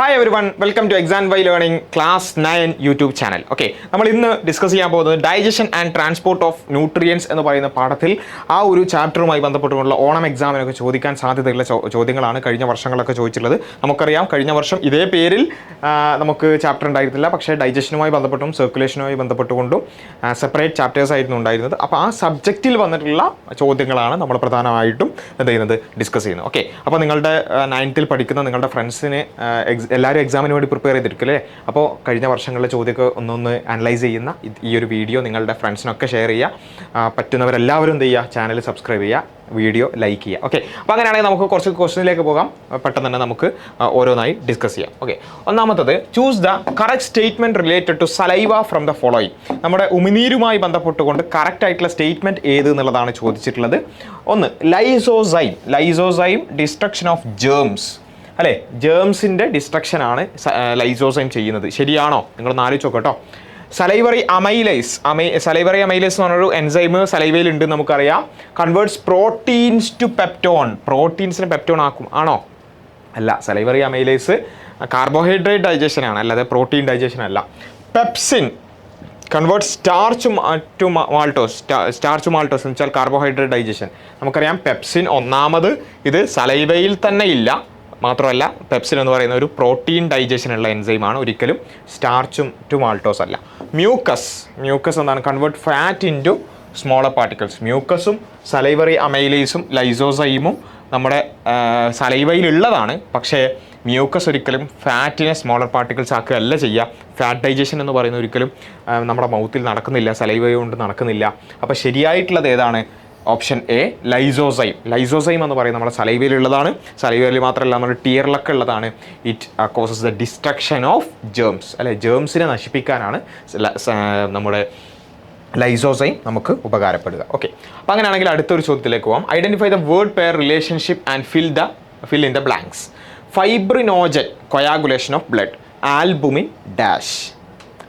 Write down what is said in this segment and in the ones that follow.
Hi everyone, welcome to exam by learning class 9 YouTube channel. Okay, നമ്മൾ ഇന്ന് discuss ചെയ്യാൻ പോകുന്നത് digestion and transport of nutrients എന്ന് പറയുന്ന പാഠത്തിൽ ആ ഒരു ചാപ്റ്ററുമായി ബന്ധപ്പെട്ടുള്ള ഓണം എക്സാമിനൊക്കെ ചോദിക്കാൻ സാധ്യതയുള്ള ചോദ്യങ്ങളാണ് കഴിഞ്ഞ വർഷങ്ങളൊക്കെ ചോദിച്ചിട്ടുള്ളത്. നമുക്കറിയാം, കഴിഞ്ഞ വർഷം ഇതേ പേരിൽ നമുക്ക് ചാപ്റ്റർ ഉണ്ടായിരുന്നില്ല, പക്ഷേ ഡൈജഷനുമായി ബന്ധപ്പെട്ടും സർക്കുലേഷനുമായി ബന്ധപ്പെട്ടുകൊണ്ടും സെപ്പറേറ്റ് ചാപ്റ്റേഴ്സ് ആയിരുന്നു ഉണ്ടായിരുന്നത്. അപ്പോൾ ആ സബ്ജക്റ്റിൽ വന്നിട്ടുള്ള ചോദ്യങ്ങളാണ് നമ്മൾ പ്രധാനമായിട്ടും എന്ത് ചെയ്യുന്നത്, ഡിസ്കസ് ചെയ്യുന്നത്. ഓക്കെ, അപ്പോൾ നിങ്ങളുടെ 9th പഠിക്കുന്ന നിങ്ങളുടെ ഫ്രണ്ട്സിന് എല്ലാവരും എക്സാമിന് വേണ്ടി പ്രിപ്പയർ ചെയ്തിരിക്കും അല്ലേ? അപ്പോൾ കഴിഞ്ഞ വർഷങ്ങളിലെ ചോദ്യമൊക്കെ ഒന്നൊന്ന് അനലൈസ് ചെയ്യുന്ന ഈ ഒരു വീഡിയോ നിങ്ങളുടെ ഫ്രണ്ട്സിനൊക്കെ ഷെയർ ചെയ്യുക. പറ്റുന്നവരെല്ലാവരും എന്ത് ചെയ്യുക, ചാനൽ സബ്സ്ക്രൈബ് ചെയ്യുക, വീഡിയോ ലൈക്ക് ചെയ്യുക. ഓക്കെ, അപ്പോൾ അങ്ങനെയാണെങ്കിൽ നമുക്ക് കുറച്ച് ക്വസ്റ്റ്യനിലേക്ക് പോകാം. പെട്ടെന്ന് തന്നെ നമുക്ക് ഓരോന്നായി ഡിസ്കസ് ചെയ്യാം. ഓക്കെ, ഒന്നാമത്തത്, choose the correct statement related to saliva from the following. നമ്മുടെ ഉമിനീരുമായി ബന്ധപ്പെട്ടുകൊണ്ട് കറക്റ്റ് ആയിട്ടുള്ള സ്റ്റേറ്റ്മെൻറ്റ് ഏത് എന്നുള്ളതാണ് ചോദിച്ചിട്ടുള്ളത്. ഒന്ന്, ലൈസോസൈം ഡിസ്ട്രക്ഷൻ ഓഫ് ജേംസ് അല്ലേ? ജേംസിൻ്റെ ഡിസ്ട്രക്ഷനാണ് ലൈസോസൈം ചെയ്യുന്നത്. ശരിയാണോ? നിങ്ങളൊന്ന് ആലോചിച്ച് നോക്കട്ടോ. സലൈവറി അമൈലേസ് എന്ന് പറഞ്ഞൊരു എൻസൈം സലൈവയിൽ ഉണ്ട് നമുക്കറിയാം. Converts proteins to peptone. പ്രോട്ടീൻസിനെ പെപ്റ്റോൺ ആക്കും. ആണോ? അല്ല, സലൈവറി അമൈലേസ് കാർബോഹൈഡ്രേറ്റ് ഡൈജഷൻ ആണ്, അല്ലാതെ പ്രോട്ടീൻ ഡൈജഷൻ അല്ല. Pepsin convert starch to maltose എന്ന് വെച്ചാൽ കാർബോഹൈഡ്രേറ്റ് ഡൈജഷൻ. നമുക്കറിയാം പെപ്സിൻ ഒന്നാമത് ഇത് സലൈവയിൽ തന്നെ ഇല്ല, മാത്രമല്ല പെപ്സിൻ എന്ന് പറയുന്ന ഒരു പ്രോട്ടീൻ ഡൈജഷനുള്ള എൻസൈമാണ്, ഒരിക്കലും സ്റ്റാർച്ചും ടു മാൾട്ടോസ് അല്ല. മ്യൂക്കസ് എന്താണ്? Convert fat into smaller particles. മ്യൂക്കസും സലൈവറി അമൈലേസും ലൈസോസൈമും നമ്മുടെ സലൈവയിലുള്ളതാണ്, പക്ഷേ മ്യൂക്കസ് ഒരിക്കലും ഫാറ്റിനെ സ്മോളർ പാർട്ടിക്കിൾസ് ആക്കുകയല്ല ചെയ്യുക. ഫാറ്റ് ഡൈജഷൻ എന്ന് പറയുന്നത് ഒരിക്കലും നമ്മുടെ മൗത്തിൽ നടക്കുന്നില്ല, സലൈവ കൊണ്ട് നടക്കുന്നില്ല. അപ്പോൾ ശരിയായിട്ടുള്ളത് ഏതാണ്? ഓപ്ഷൻ എ, ലൈസോസൈം എന്ന് പറയുന്നത് നമ്മുടെ സലൈവയിലുള്ളതാണ്. സലൈവയിൽ മാത്രമല്ല നമ്മുടെ ടിയറിലൊക്കെ ഉള്ളതാണ്. It causes the destruction of germs അല്ലെ? ജേംസിനെ നശിപ്പിക്കാനാണ് നമ്മുടെ ലൈസോസൈം നമുക്ക് ഉപകാരപ്പെടുക. ഓക്കെ, അപ്പോൾ അങ്ങനെയാണെങ്കിൽ അടുത്തൊരു ചോദ്യത്തിലേക്ക് പോകാം. Identify the word pair relationship and fill in the blanks. Fibrinogen coagulation of blood, albumin dash.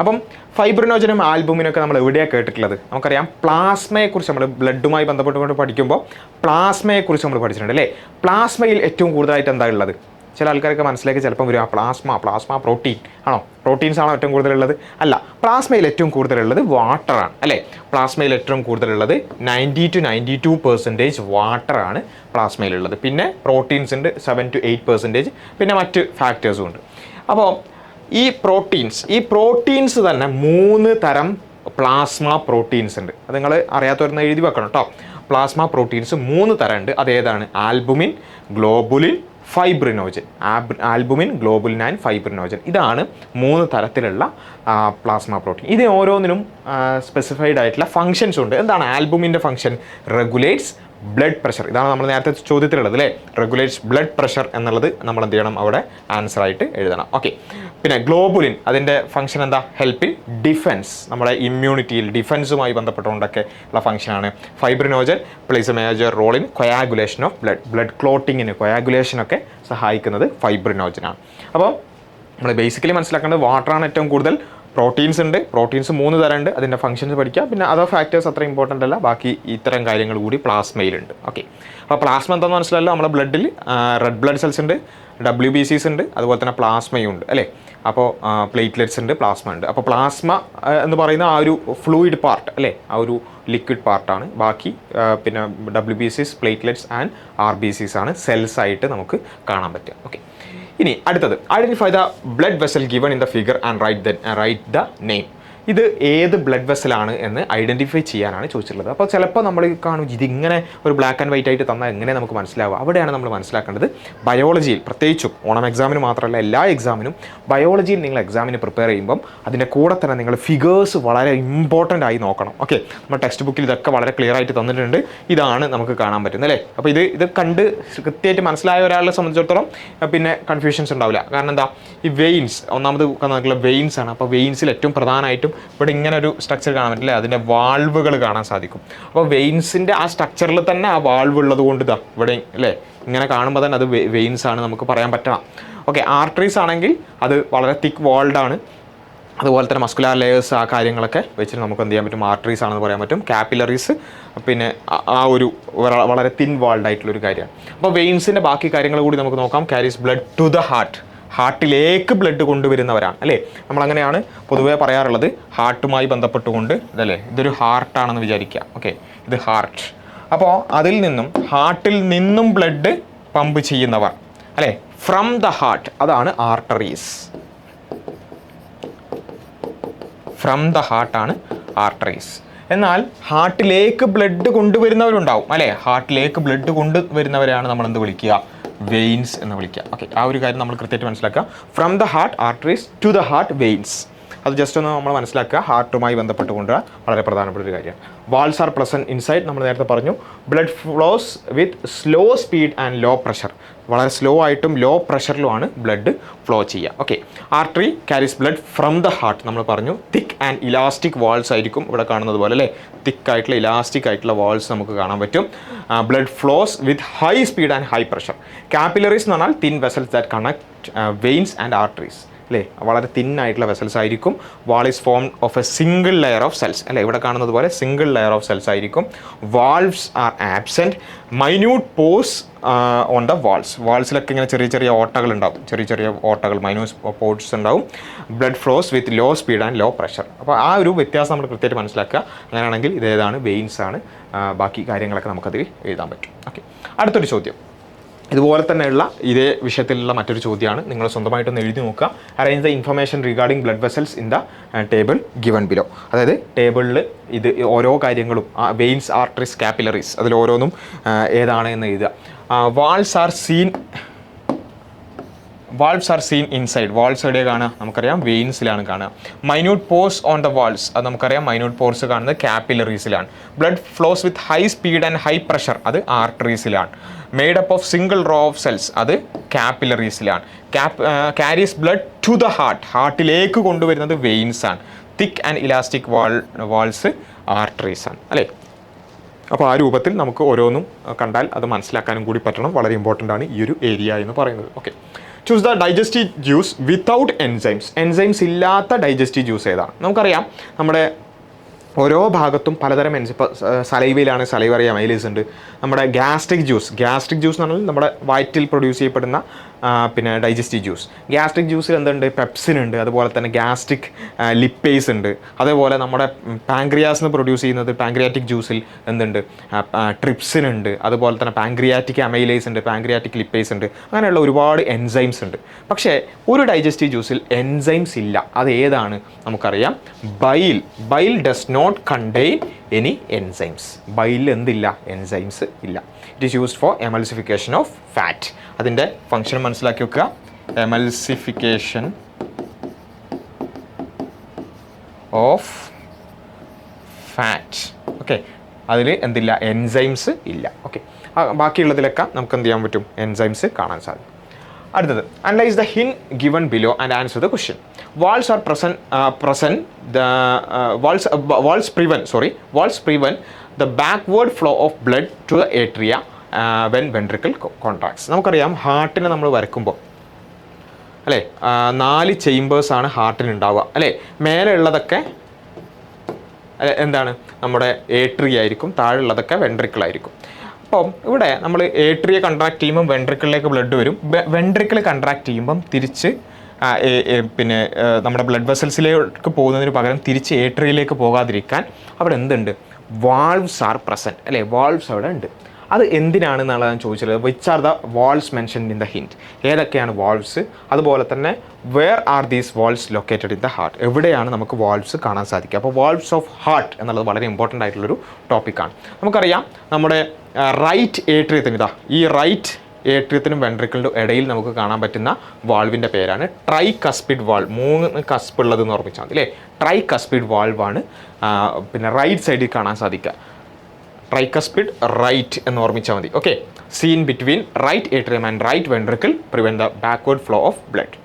അപ്പം ഫൈബ്രിനോജനും ആൽബുമിനൊക്കെ നമ്മൾ എവിടെയാണ് കേട്ടിട്ടുള്ളത്? നമുക്കറിയാം, പ്ലാസ്മയെക്കുറിച്ച് നമ്മൾ ബ്ലഡുമായി ബന്ധപ്പെട്ടുകൊണ്ട് പഠിക്കുമ്പോൾ പ്ലാസ്മയെക്കുറിച്ച് നമ്മൾ പഠിച്ചിട്ടുണ്ട് അല്ലേ? പ്ലാസ്മയിൽ ഏറ്റവും കൂടുതലായിട്ട് എന്താ ഉള്ളത്? ചില ആൾക്കാരൊക്കെ മനസ്സിലേക്ക് ചിലപ്പം വരും, പ്ലാസ്മ പ്രോട്ടീൻ ആണോ? പ്രോട്ടീൻസ് ആണോ ഏറ്റവും കൂടുതലുള്ളത്? അല്ല, പ്ലാസ്മയിൽ ഏറ്റവും കൂടുതലുള്ളത് വാട്ടറാണ് അല്ലേ? പ്ലാസ്മയിൽ ഏറ്റവും കൂടുതലുള്ളത് 90 to 92% വാട്ടറാണ് പ്ലാസ്മയിലുള്ളത്. പിന്നെ പ്രോട്ടീൻസ് ഉണ്ട് 7 to 8%, പിന്നെ മറ്റ് ഫാക്ടേഴ്സും ഉണ്ട്. അപ്പോൾ ഈ പ്രോട്ടീൻസ് തന്നെ 3 തരം പ്ലാസ്മ പ്രോട്ടീൻസ് ഉണ്ട്. അത് നിങ്ങൾ അറിയാത്തവരുന്ന് എഴുതി വെക്കണം കേട്ടോ. പ്ലാസ്മ പ്രോട്ടീൻസ് 3 തരം ഉണ്ട്. അതേതാണ്? Albumin, globulin, fibrinogen. Albumin, globulin and fibrinogen. ഇതാണ് 3 തരത്തിലുള്ള പ്ലാസ്മ പ്രോട്ടീൻ. ഇതിന് ഓരോന്നിനും സ്പെസിഫൈഡ് ആയിട്ടുള്ള ഫങ്ഷൻസ് ഉണ്ട്. എന്താണ് ആൽബുമിൻ്റെ ഫങ്ഷൻ? Regulates blood pressure. ഇതാണ് നമ്മൾ നേരത്തെ ചോദ്യത്തിലുള്ളത് അല്ലേ? റെഗുലേറ്റ്സ് ബ്ലഡ് പ്രഷർ എന്നുള്ളത് നമ്മൾ എന്ത് ചെയ്യണം? അവിടെ ആൻസർ ആയിട്ട് എഴുതണം. ഓക്കെ, പിന്നെ ഗ്ലോബുലിൻ അതിൻ്റെ ഫംഗ്ഷൻ എന്താ? Help in defence. നമ്മുടെ ഇമ്മ്യൂണിറ്റിയിൽ ഡിഫെൻസുമായി ബന്ധപ്പെട്ടുകൊണ്ടൊക്കെ ഉള്ള ഫംഗ്ഷനാണ്. Fibrinogen plays a major role in coagulation of blood ക്ലോട്ടിങ്ങിന്, കൊയാഗുലേഷനൊക്കെ സഹായിക്കുന്നത് ഫൈബ്രിനോജനാണ്. അപ്പോൾ നമ്മൾ ബേസിക്കലി മനസ്സിലാക്കേണ്ടത് വാട്ടറാണ് ഏറ്റവും കൂടുതൽ. പ്രോട്ടീൻസ് ഉണ്ട്, പ്രോട്ടീൻസ് 3 തരം ഉണ്ട്, അതിൻ്റെ ഫംഗ്ഷൻസ് പഠിക്കുക. പിന്നെ അതർ ഫാക്ടേഴ്സ് അത്ര ഇമ്പോർട്ടൻ്റ് അല്ല, ബാക്കി ഇത്തരം കാര്യങ്ങൾ കൂടി പ്ലാസ്മയിലുണ്ട്. ഓക്കെ, അപ്പോൾ പ്ലാസ്മ എന്താണെന്ന് മനസ്സിലല്ലോ? നമ്മുടെ ബ്ലഡിൽ റെഡ് ബ്ലഡ് സെൽസ് ഉണ്ട്, WBCs ഉണ്ട്, അതുപോലെ തന്നെ പ്ലാസ്മയും ഉണ്ട് അല്ലേ? അപ്പോൾ പ്ലേറ്റ്ലെറ്റ്സ് ഉണ്ട്, പ്ലാസ്മ ഉണ്ട്. അപ്പോൾ പ്ലാസ്മ എന്ന് പറയുന്ന ആ ഒരു ഫ്ലൂയിഡ് പാർട്ട് അല്ലേ? ആ ഒരു ലിക്വിഡ് പാർട്ടാണ്. ബാക്കി പിന്നെ WBCs, പ്ലേറ്റ്ലെറ്റ്സ് ആൻഡ് RBCs ആണ് സെൽസ് ആയിട്ട് നമുക്ക് കാണാൻ പറ്റുക. ഓക്കെ, ഇനി അടുത്തത്, identify the blood vessel given in the figure and write the name. ഇത് ഏത് ബ്ലഡ് വെസലാണ് എന്ന് ഐഡൻറ്റിഫൈ ചെയ്യാനാണ് ചോദിച്ചിട്ടുള്ളത്. അപ്പോൾ ചിലപ്പോൾ നമ്മൾ കാണും ഇതിങ്ങനെ ഒരു ബ്ലാക്ക് ആൻഡ് വൈറ്റ് ആയിട്ട് തന്നാൽ എങ്ങനെ നമുക്ക് മനസ്സിലാവുക? അവിടെയാണ് നമ്മൾ മനസ്സിലാക്കേണ്ടത്. ബയോളജിയിൽ പ്രത്യേകിച്ചും ഓണം എക്സാമിന് മാത്രമല്ല എല്ലാ എക്സാമിനും ബയോളജിയിൽ നിങ്ങൾ എക്സാമിന് പ്രിപ്പയർ ചെയ്യുമ്പം അതിൻ്റെ കൂടെ തന്നെ നിങ്ങൾ ഫിഗേഴ്സ് വളരെ ഇമ്പോർട്ടൻ്റ് ആയി നോക്കണം. ഓക്കെ, നമ്മൾ ടെക്സ്റ്റ് ബുക്കിൽ ഇതൊക്കെ വളരെ ക്ലിയർ ആയിട്ട് തന്നിട്ടുണ്ട്. ഇതാണ് നമുക്ക് കാണാൻ പറ്റുന്നത് അല്ലേ? അപ്പോൾ ഇത് കണ്ട് കൃത്യമായിട്ട് മനസ്സിലായ ഒരാളെ സംബന്ധിച്ചിടത്തോളം പിന്നെ കൺഫ്യൂഷൻസ് ഉണ്ടാവില്ല. കാരണം എന്താ? ഈ വെയിൻസ് ഒന്നാമത് നോക്കിയുള്ള വെയിൻസ് ആണ്. അപ്പോൾ വെയിൻസിൽ ഏറ്റവും പ്രധാനമായിട്ടും ഇവിടെ ഇങ്ങനെ ഒരു സ്ട്രക്ചർ കാണാൻ പറ്റില്ല, അതിൻ്റെ വാൾവുകൾ കാണാൻ സാധിക്കും. അപ്പോൾ വെയിൻസിൻ്റെ ആ സ്ട്രക്ചറിൽ തന്നെ ആ വാൾവ് ഉള്ളത് കൊണ്ട് ഇതാ ഇവിടെ അല്ലേ ഇങ്ങനെ കാണുമ്പോൾ തന്നെ അത് വെയിൻസ് ആണ് നമുക്ക് പറയാൻ പറ്റണം. ഓക്കെ, ആർട്ടറീസ് ആണെങ്കിൽ അത് വളരെ തിക്ക് വാൾഡാണ്. അതുപോലെ തന്നെ മസ്കുലാർ ലെയേഴ്സ് ആ കാര്യങ്ങളൊക്കെ വെച്ചിട്ട് നമുക്ക് എന്ത് ചെയ്യാൻ പറ്റും? ആർട്ടറീസ് ആണെന്ന് പറയാൻ പറ്റും. കാപ്പിലറീസ് പിന്നെ ആ ഒരു വളരെ തിൻ വാൾഡ് ആയിട്ടുള്ളൊരു കാര്യമാണ്. അപ്പോൾ വെയിൻസിൻ്റെ ബാക്കി കാര്യങ്ങൾ കൂടി നമുക്ക് നോക്കാം. Carries blood to the heart. ഹാർട്ടിലേക്ക് ബ്ലഡ് കൊണ്ടുവരുന്നവരാണ് അല്ലേ. നമ്മളങ്ങനെയാണ് പൊതുവേ പറയാറുള്ളത്, ഹാർട്ടുമായി ബന്ധപ്പെട്ടുകൊണ്ട് ഇതല്ലേ, ഇതൊരു ഹാർട്ടാണെന്ന് വിചാരിക്കുക. ഓക്കെ, ഇത് ഹാർട്ട്. അപ്പോൾ അതിൽ നിന്നും ഹാർട്ടിൽ നിന്നും ബ്ലഡ് പമ്പ് ചെയ്യുന്നവർ അല്ലേ, ഫ്രം ദ ഹാർട്ട്, അതാണ് ആർട്ടറീസ്. ഫ്രം ദ ഹാർട്ടാണ് ആർട്ടറീസ്. എന്നാൽ ഹാർട്ടിലേക്ക് ബ്ലഡ് കൊണ്ടുവരുന്നവരുണ്ടാവും അല്ലേ, ഹാർട്ടിലേക്ക് ബ്ലഡ് കൊണ്ടുവരുന്നവരെയാണ് നമ്മൾ എന്ത് വിളിക്കുക, വെയിൻസ് എന്ന് വിളിക്കുക. ഓക്കെ, ആ ഒരു കാര്യം നമ്മൾ കൃത്യമായിട്ട് മനസ്സിലാക്കുക. From the heart arteries, to the heart veins. അത് ജസ്റ്റ് ഒന്ന് നമ്മൾ മനസ്സിലാക്കുക, ഹാർട്ടുമായി ബന്ധപ്പെട്ടുകൊണ്ട് വളരെ പ്രധാനപ്പെട്ട ഒരു കാര്യമാണ്. വാൾസ് ആർ പ്രസൻറ്റ് ഇൻസൈഡ്, നമ്മൾ നേരത്തെ പറഞ്ഞു. Blood flows with slow speed and low pressure, വളരെ സ്ലോ ആയിട്ടും ലോ പ്രഷറിലുമാണ് ബ്ലഡ് ഫ്ലോ ചെയ്യുക. Okay, artery carries blood from the heart, നമ്മൾ പറഞ്ഞു. തിക്ക് ആൻഡ് ഇലാസ്റ്റിക് വാൾസ് ആയിരിക്കും ഇവിടെ കാണുന്നത് പോലെ അല്ലേ, തിക്കായിട്ടുള്ള ഇലാസ്റ്റിക് ആയിട്ടുള്ള വാൾസ് നമുക്ക് കാണാൻ പറ്റും. Blood flows with high speed and high pressure. Capillaries എന്ന് പറഞ്ഞാൽ thin vessels that connect veins and arteries അല്ലേ, വളരെ തിന്നായിട്ടുള്ള വെസൽസ് ആയിരിക്കും. Wall is form of a single layer of cells അല്ലേ, ഇവിടെ കാണുന്നത് പോലെ സിംഗിൾ ലെയർ ഓഫ് സെൽസ് ആയിരിക്കും. Valves are absent. Minute pores on the walls, വാൾസിലൊക്കെ ഇങ്ങനെ ചെറിയ ചെറിയ ഓട്ടകൾ ഉണ്ടാവും, ചെറിയ ചെറിയ ഓട്ടകൾ, മൈന്യൂട്ട് പോർട്സ് ഉണ്ടാവും. Blood flows with low speed and low pressure. അപ്പോൾ ആ ഒരു വ്യത്യാസം നമ്മൾ കൃത്യമായിട്ട് മനസ്സിലാക്കുക. അങ്ങനെയാണെങ്കിൽ ഇതേതാണ്, വെയിൻസ് ആണ്. ബാക്കി കാര്യങ്ങളൊക്കെ നമുക്കതിൽ എഴുതാൻ പറ്റും. ഓക്കെ, അടുത്തൊരു ചോദ്യം ഇതുപോലെ തന്നെയുള്ള ഇതേ വിഷയത്തിലുള്ള മറ്റൊരു ചോദ്യമാണ്. നിങ്ങൾ സ്വന്തമായിട്ടൊന്ന് എഴുതി നോക്കുക. Arrange the information regarding blood vessels in the table given below. അതായത് ടേബിളിൽ ഇത് ഓരോ കാര്യങ്ങളും, വെയിൻസ്, ആർട്ടറീസ്, കാപ്പിലറീസ്, അതിൽ ഓരോന്നും ഏതാണ് എന്ന് എഴുതുക. Walls are seen inside, walls എവിടെയാണ് കാണുക, നമുക്കറിയാം വെയിൻസിലാണ് കാണുക. Minute pores on the walls, അത് നമുക്കറിയാം മൈന്യൂട്ട് പോർസ് കാണുന്നത് കാപ്പിലറീസിലാണ്. Blood flows with high speed and high pressure, അത് ആർട്ടറീസിലാണ്. Made up of single row of cells, അത് കാപ്പിലറീസിലാണ്. Carries blood to the heart, ഹാർട്ടിലേക്ക് കൊണ്ടുവരുന്നത് വെയിൻസ് ആണ്. Thick and elastic walls arteries ആണ് അല്ലേ. അപ്പോൾ ആ രൂപത്തിൽ നമുക്ക് ഓരോന്നും കണ്ടാൽ അത് മനസ്സിലാക്കാനും കൂടി പറ്റണം. വളരെ ഇമ്പോർട്ടൻ്റ് ആണ് ഈ ഒരു ഏരിയ എന്ന് പറയുന്നത്. Okay, choose the digestive juice without enzymes. Enzymes ഇല്ലാത്ത ഡൈജസ്റ്റീവ് ജ്യൂസ് ഏതാണ്? നമുക്കറിയാം നമ്മുടെ ഓരോ ഭാഗത്തും പലതരം സലൈവയിലാണ് സലൈവറി അമൈലേസ് ഉണ്ട്. നമ്മുടെ ഗ്യാസ്ട്രിക് ജ്യൂസ് എന്ന് പറഞ്ഞാൽ നമ്മുടെ വയറ്റിൽ പ്രൊഡ്യൂസ് ചെയ്യപ്പെടുന്ന പിന്നെ ഡൈജസ്റ്റീവ് ജ്യൂസ്. ഗ്യാസ്ട്രിക് ജ്യൂസിൽ എന്തുണ്ട്? പെപ്സിൻ ഉണ്ട്, അതുപോലെ തന്നെ ഗ്യാസ്ട്രിക് ലിപ്പേസ് ഉണ്ട്. അതേപോലെ നമ്മുടെ പാങ്ക്രിയാസിന് പ്രൊഡ്യൂസ് ചെയ്യുന്നത് പാങ്ക്രിയാറ്റിക് ജ്യൂസിൽ എന്തുണ്ട്? ട്രിപ്സിൻ ഉണ്ട്, അതുപോലെ തന്നെ പാങ്ക്രിയാറ്റിക് അമൈലേസ് ഉണ്ട്, പാങ്ക്രിയാറ്റിക് ലിപ്പേസ് ഉണ്ട്. അങ്ങനെയുള്ള ഒരുപാട് എൻസൈംസ് ഉണ്ട്. പക്ഷേ ഒരു ഡൈജസ്റ്റീവ് ജ്യൂസിൽ എൻസൈംസ് ഇല്ല. അത് ഏതാണ്? നമുക്കറിയാം, bile does not contain any enzymes. ബൈലിൽ എന്തില്ല? എൻസൈംസ് ഇല്ല. It is used for emulsification of fat. അതിൻ്റെ ഫംഗ്ഷൻ മനസ്സിലാക്കി വെക്കുക. എമൾസിഫിക്കേഷൻ ഓഫ് ഫാറ്റ്. ഓക്കെ, അതിൽ എന്തില്ല? എൻസൈംസ് ഇല്ല. ഓക്കെ, ബാക്കിയുള്ളതിലൊക്കെ നമുക്ക് എന്ത് ചെയ്യാൻ പറ്റും? എൻസൈംസ് കാണാൻ സാധിക്കും. അടുത്തത്, analyse the hint given below and answer the question. Walls prevent the backward flow of blood to the atria when ventricle contracts. നമുക്കറിയാം, ഹാർട്ടിനെ നമ്മൾ വരയ്ക്കുമ്പോൾ അല്ലേ 4 ചേമ്പേഴ്സാണ് ഹാർട്ടിന് ഉണ്ടാവുക അല്ലേ. മേലെ ഉള്ളതൊക്കെ എന്താണ്? നമ്മുടെ ഏട്രിയ ആയിരിക്കും, താഴെ ഉള്ളതൊക്കെ വെൻട്രിക്കിൾ ആയിരിക്കും. അപ്പം ഇവിടെ നമ്മൾ ഏട്രിയ കൺട്രാക്ട് ചെയ്യുമ്പം വെൻട്രിക്കിളിലേക്ക് ബ്ലഡ് വരും. വെൻട്രിക്കിൾ കൺട്രാക്ട് ചെയ്യുമ്പം തിരിച്ച് പിന്നെ നമ്മുടെ ബ്ലഡ് വെസൽസിലേക്ക് പോകുന്നതിന് പകരം തിരിച്ച് ഏട്രിയയിലേക്ക് പോകാതിരിക്കാൻ അവിടെ എന്തുണ്ട്? വാൾവ്സ് ആർ പ്രസൻറ്റ് അല്ലേ. വാൾവ്സ് അവിടെ ഉണ്ട്. അത് എന്തിനാണെന്നാണ് ഞാൻ ചോദിച്ചത്. Which are the valves mention in the hint? ഏതൊക്കെയാണ് വാൾവ്സ്? അതുപോലെ തന്നെ where are these valves located in the heart? എവിടെയാണ് നമുക്ക് വാൾവ്സ് കാണാൻ സാധിക്കുക? അപ്പോൾ വാൾവ്സ് ഓഫ് ഹാർട്ട് എന്നുള്ളത് വളരെ ഇമ്പോർട്ടൻ്റ് ആയിട്ടുള്ളൊരു ടോപ്പിക്കാണ്. നമുക്കറിയാം, നമ്മുടെ റൈറ്റ് ഏട്രിയത്തിന് ഈ റൈറ്റ് ഏട്രിയത്തിനും വെൻട്രിക്കിളിനും ഇടയിൽ നമുക്ക് കാണാൻ പറ്റുന്ന വാൾവിൻ്റെ പേരാണ് ട്രൈ കസ്പിഡ് വാൾവ്. 3 കസ്പ് ഉള്ളതെന്ന് ഓർമ്മിച്ചാൽ മതി അല്ലേ. ട്രൈ കസ്പിഡ് വാൾവാണ് പിന്നെ റൈറ്റ് സൈഡിൽ കാണാൻ സാധിക്കുക. ട്രൈകസ്പിഡ് റൈറ്റ് എന്ന് ഓർമ്മിച്ചാൽ മതി. Okay, seen between right atrium and right ventricle prevent the backward flow of blood.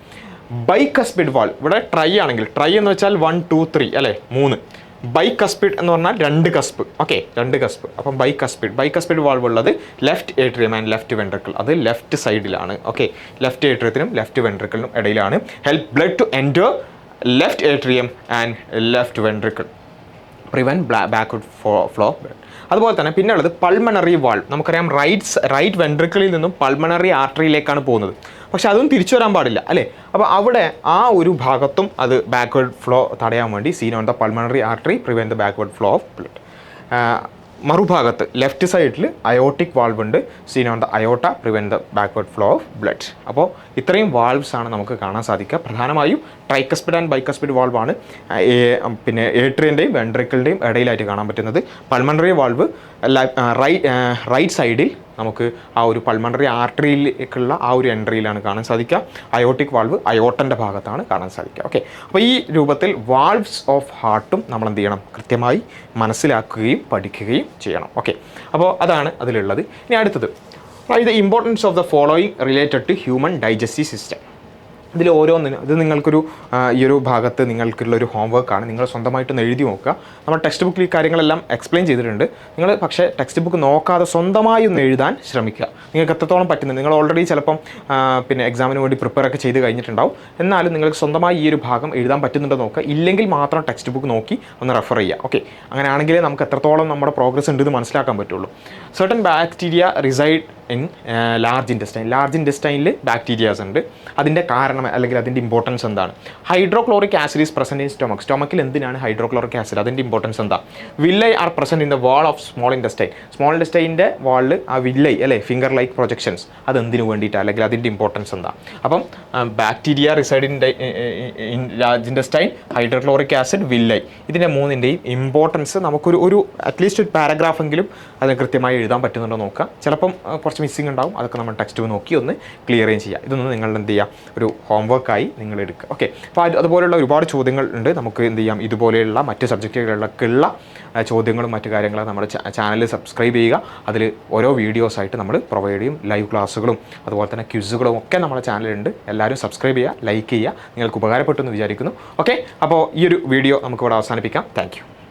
Bicuspid valve, ഇവിടെ ട്രൈ ആണെങ്കിൽ, ട്രൈ എന്ന് വെച്ചാൽ 1 2 3 അല്ലേ, 3. ബൈകസ്പിഡ് എന്ന് പറഞ്ഞാൽ 2 കസ്പ്. Okay, 2 cusp. അപ്പം ബൈകസ്പിഡ് വാൾവ് ഉള്ളത് left atrium and left ventricle. അത് ലെഫ്റ്റ് സൈഡിലാണ്. ഓക്കെ, ലെഫ്റ്റ് ഏട്രിയത്തിനും ലെഫ്റ്റ് വെൻട്രിക്കിളിനും ഇടയിലാണ്. Help blood to enter left atrium and left ventricle, prevent backward flow of blood. അതുപോലെ തന്നെ പിന്നെ ഉള്ളത് പൾമണറി വാൾവ്. നമുക്കറിയാം, റൈറ്റ് വെൻട്രിക്കിളിൽ നിന്നും പൾമണറി ആർട്ടറിയിലേക്കാണ് പോകുന്നത്. പക്ഷെ അതൊന്നും തിരിച്ചു വരാൻ പാടില്ല അല്ലേ. അപ്പോൾ അവിടെ ആ ഒരു ഭാഗത്തും അത് ബാക്ക്വേർഡ് ഫ്ലോ തടയാൻ വേണ്ടി seen on the pulmonary artery prevent the backward flow of blood. മറുഭാഗത്ത് ലെഫ്റ്റ് സൈഡിൽ അയോട്ടിക് വാൾവ് ഉണ്ട്, seen on the aorta prevent the backward flow of blood. അപ്പോൾ ഇത്രയും വാൾവ്സ് ആണ് നമുക്ക് കാണാൻ സാധിക്കുക. പ്രധാനമായും ട്രൈക്കസ്പിഡ് ആൻഡ് ബൈക്കസ്പിഡ് വാൾവാണ് പിന്നെ ഏട്രിയൻ്റെയും വെൻട്രിക്കിളിൻ്റെയും ഇടയിലായിട്ട് കാണാൻ പറ്റുന്നത്. പൾമണറി വാൾവ് റൈറ്റ് സൈഡിൽ നമുക്ക് ആ ഒരു പൾമണറി ആർട്ടറിയിലേക്കുള്ള ആ ഒരു എൻട്രിയിലാണ് കാണാൻ സാധിക്കുക. അയോട്ടിക് വാൾവ് അയോട്ടൻ്റെ ഭാഗത്താണ് കാണാൻ സാധിക്കുക. ഓക്കെ, അപ്പോൾ ഈ രൂപത്തിൽ വാൾവ്സ് ഓഫ് ഹാർട്ടും നമ്മൾ എന്ത് ചെയ്യണം, കൃത്യമായി മനസ്സിലാക്കുകയും പഠിക്കുകയും ചെയ്യണം. ഓക്കെ, അപ്പോൾ അതാണ് അതിലുള്ളത്. ഇനി അടുത്തത് the importance of the following related to human digestive system. ഇതിൽ ഓരോന്നിനും ഇത് നിങ്ങൾക്കൊരു ഈ ഒരു ഭാഗത്ത് നിങ്ങൾക്കുള്ളൊരു ഹോംവർക്കാണ്. നിങ്ങൾ സ്വന്തമായിട്ടൊന്ന് എഴുതി നോക്കുക. നമ്മൾ ടെക്സ്റ്റ് ബുക്കിൽ ഈ കാര്യങ്ങളെല്ലാം എക്സ്പ്ലെയിൻ ചെയ്തിട്ടുണ്ട്. നിങ്ങൾ പക്ഷേ ടെക്സ്റ്റ് ബുക്ക് നോക്കാതെ സ്വന്തമായി ഒന്ന് എഴുതാൻ ശ്രമിക്കുക. നിങ്ങൾക്ക് എത്രത്തോളം പറ്റുന്നത്, നിങ്ങൾ ഓൾറെഡി ചിലപ്പം പിന്നെ എക്സാമിന് വേണ്ടി പ്രിപ്പയർ ഒക്കെ ചെയ്ത് കഴിഞ്ഞിട്ടുണ്ടാവും. എന്നാലും നിങ്ങൾക്ക് സ്വന്തമായി ഈ ഒരു ഭാഗം എഴുതാൻ പറ്റുന്നുണ്ടോ നോക്കുക. ഇല്ലെങ്കിൽ മാത്രം ടെക്സ്റ്റ് ബുക്ക് നോക്കി ഒന്ന് റെഫർ ചെയ്യുക. ഓക്കെ, അങ്ങനെയാണെങ്കിലേ നമുക്ക് എത്രത്തോളം നമ്മുടെ പ്രോഗ്രസ് ഉണ്ടെന്ന് മനസ്സിലാക്കാൻ പറ്റുള്ളൂ. Certain bacteria reside in large intestine. Large ഇൻറ്റസ്റ്റൈനിൽ ബാക്ടീരിയാസ് ഉണ്ട്. അതിൻ്റെ കാരണം അല്ലെങ്കിൽ അതിൻ്റെ ഇമ്പോർട്ടൻസ് എന്താണ്? Hydrochloric acid is present in stomach. സ്റ്റൊമക്കിൽ എന്തിനാണ് ഹൈഡ്രോക്ലോറിക് ആസിഡ്? അതിൻ്റെ ഇമ്പോർട്ടൻസ് എന്താ? Villi are present in the wall of small intestine. Small ഇൻറ്റസ്റ്റൈൻ്റെ വാളിൽ ആ വില്ലൈ അല്ലേ, ഫിംഗർ ലൈക്ക് പ്രൊജക്ഷൻസ്, അത് എന്തിനു വേണ്ടിയിട്ടാണ് അല്ലെങ്കിൽ അതിൻ്റെ ഇമ്പോർട്ടൻസ് എന്താ? അപ്പം bacteria reside in large intestine, hydrochloric acid, villi, ഇതിൻ്റെ മൂന്നിൻ്റെയും ഇമ്പോർട്ടൻസ് നമുക്കൊരു അറ്റ്ലീസ്റ്റ് ഒരു പാരഗ്രാഫെങ്കിലും അത് കൃത്യമായി എഴുതാൻ പറ്റുന്നുണ്ടോ നോക്കുക. ചിലപ്പം കുറച്ച് മിസ്സിംഗ് ഉണ്ടാവും. അതൊക്കെ നമ്മൾ ടെക്സ്റ്റ് ബുക്ക് നോക്കി ഒന്ന് ക്ലിയർ ചെയ്യുക. ഇതൊന്ന് നിങ്ങൾ എന്ത് ചെയ്യുക, ഒരു ഹോംവർക്കായി നിങ്ങൾ എടുക്കുക. ഓക്കെ, അപ്പോൾ അതുപോലെയുള്ള ഒരുപാട് ചോദ്യങ്ങൾ ഉണ്ട്. നമുക്ക് എന്ത് ചെയ്യാം, ഇതുപോലെയുള്ള മറ്റ് സബ്ജക്റ്റുകളിലൊക്കെയുള്ള ചോദ്യങ്ങളും മറ്റു കാര്യങ്ങളും നമ്മുടെ ചാനൽ സബ്സ്ക്രൈബ് ചെയ്യുക. അതിൽ ഓരോ വീഡിയോസായിട്ട് നമ്മൾ പ്രൊവൈഡ് ചെയ്യും. ലൈവ് ക്ലാസ്സുകളും അതുപോലെ തന്നെ ക്വിസുകളും ഒക്കെ നമ്മുടെ ചാനലുണ്ട്. എല്ലാവരും സബ്സ്ക്രൈബ് ചെയ്യുക, ലൈക്ക് ചെയ്യുക. നിങ്ങൾക്ക് ഉപകാരപ്പെട്ടു എന്ന് വിചാരിക്കുന്നു. ഓക്കെ, അപ്പോൾ ഈ ഒരു വീഡിയോ നമുക്കിവിടെ അവസാനിപ്പിക്കാം. Thank you.